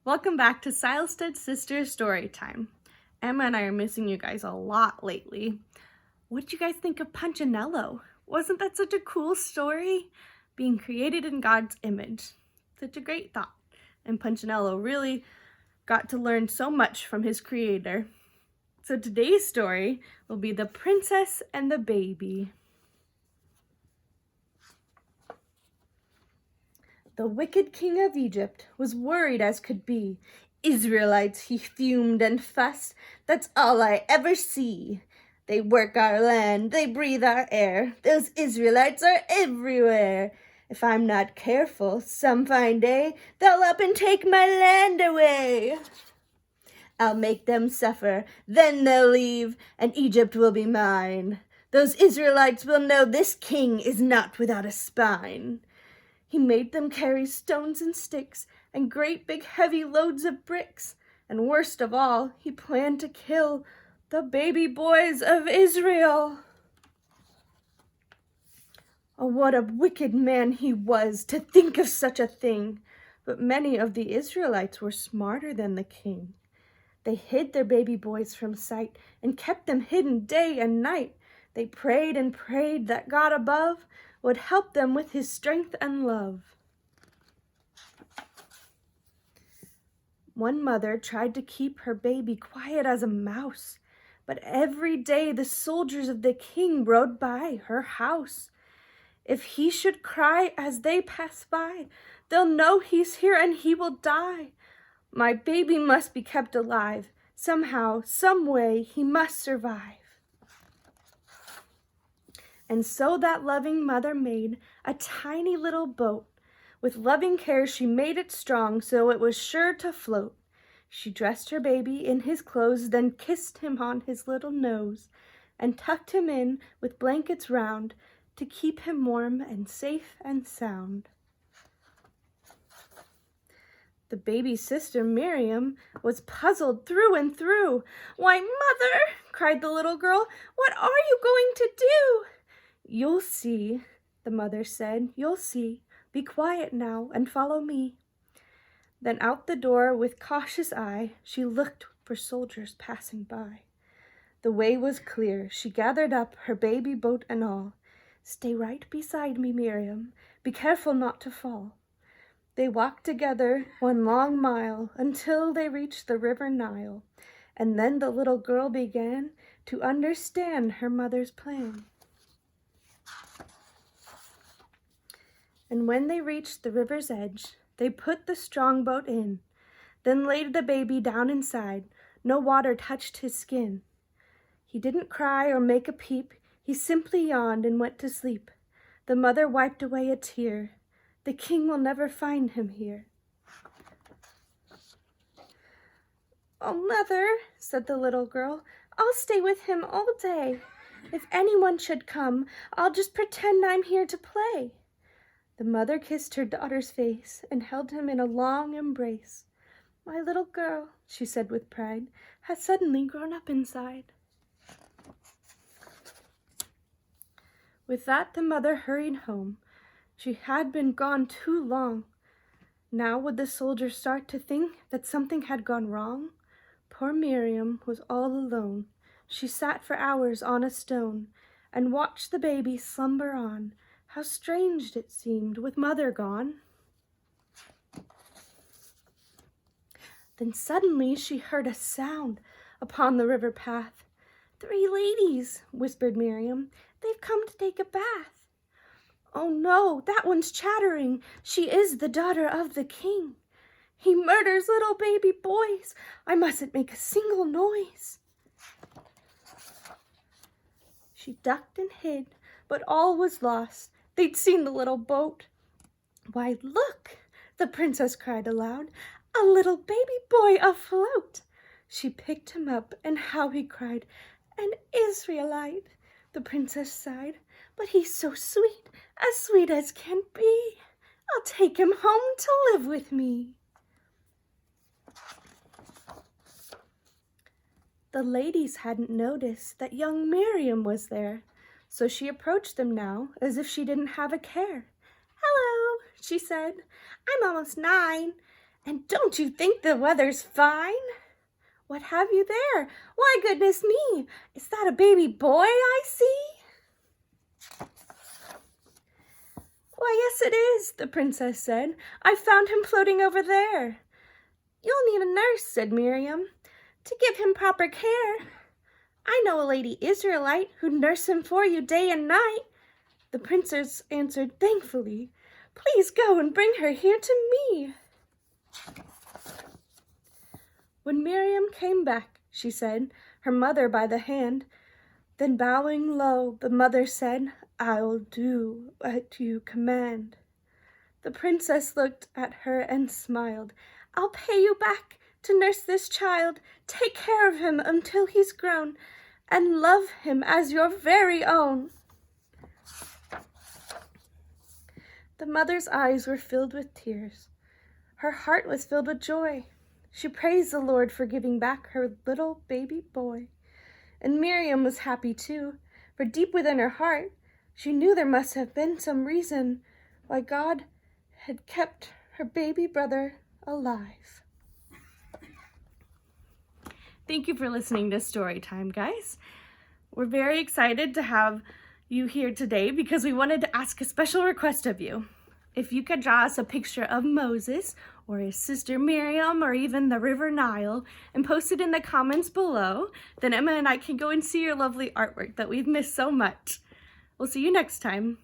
Welcome back to Silestead Sisters Story Time. Emma and I are missing you guys a lot lately. What did you guys think of Punchinello? Wasn't that such a cool story? Being created in God's image. Such a great thought. And Punchinello really got to learn so much from his creator. So today's story will be The Princess and the Baby. The wicked king of Egypt was worried as could be. Israelites, he fumed and fussed, that's all I ever see. They work our land, they breathe our air, those Israelites are everywhere. If I'm not careful, some fine day, they'll up and take my land away. I'll make them suffer, then they'll leave, and Egypt will be mine. Those Israelites will know this king is not without a spine. He made them carry stones and sticks and great big heavy loads of bricks. And worst of all, he planned to kill the baby boys of Israel. Oh, what a wicked man he was to think of such a thing. But many of the Israelites were smarter than the king. They hid their baby boys from sight and kept them hidden day and night. They prayed and prayed that God above would help them with his strength and love. One mother tried to keep her baby quiet as a mouse, but every day the soldiers of the king rode by her house. If he should cry as they pass by, they'll know he's here and he will die. My baby must be kept alive. Somehow, some way, he must survive. And so that loving mother made a tiny little boat. With loving care she made it strong so it was sure to float. She dressed her baby in his clothes, then kissed him on his little nose, and tucked him in with blankets round to keep him warm and safe and sound. The baby's sister, Miriam, was puzzled through and through. "Why, Mother," cried the little girl, "what are you going to do?" "You'll see," the mother said, "you'll see. Be quiet now and follow me." Then out the door with cautious eye, she looked for soldiers passing by. The way was clear. She gathered up her baby boat and all. "Stay right beside me, Miriam. Be careful not to fall." They walked together 1 long mile until they reached the river Nile, and then the little girl began to understand her mother's plan. And when they reached the river's edge, they put the strong boat in, then laid the baby down inside. No water touched his skin. He didn't cry or make a peep. He simply yawned and went to sleep. The mother wiped away a tear. The king will never find him here. "Oh, Mother," said the little girl, "I'll stay with him all day. If anyone should come, I'll just pretend I'm here to play." The mother kissed her daughter's face and held him in a long embrace. "My little girl," she said with pride, "has suddenly grown up inside." With that, the mother hurried home. She had been gone too long. Now would the soldier start to think that something had gone wrong? Poor Miriam was all alone. She sat for hours on a stone and watched the baby slumber on. How strange it seemed with mother gone. Then suddenly she heard a sound upon the river path. "3 ladies," whispered Miriam. "They've come to take a bath." "Oh no, that one's chattering. She is the daughter of the king. He murders little baby boys. I mustn't make a single noise." She ducked and hid, but all was lost. They'd seen the little boat. "Why, look," the princess cried aloud, "a little baby boy afloat." She picked him up, and how he cried. "An Israelite," the princess sighed, "but he's so sweet as can be. I'll take him home to live with me." The ladies hadn't noticed that young Miriam was there, so she approached them now as if she didn't have a care. "Hello," she said. "I'm almost 9, And don't you think the weather's fine? What have you there? Why, goodness me, is that a baby boy I see? Why, yes it is, the princess said. I found him floating over there. You'll need a nurse, said Miriam, to give him proper care. I know a lady Israelite who'd nurse him for you day and night. The princess answered thankfully, Please go and bring her here to me. When Miriam came back, she said, her mother by the hand, then bowing low, the mother said, I'll do what you command. The princess looked at her and smiled. I'll pay you back to nurse this child. Take care of him until he's grown, and love him as your very own. The mother's eyes were filled with tears. Her heart was filled with joy. She praised the Lord for giving back her little baby boy. And Miriam was happy too, for deep within her heart, she knew there must have been some reason why God had kept her baby brother alive. Thank you for listening to Storytime, guys. We're very excited to have you here today because we wanted to ask a special request of you. If you could draw us a picture of Moses or his sister Miriam or even the River Nile and post it in the comments below, then Emma and I can go and see your lovely artwork that we've missed so much. We'll see you next time.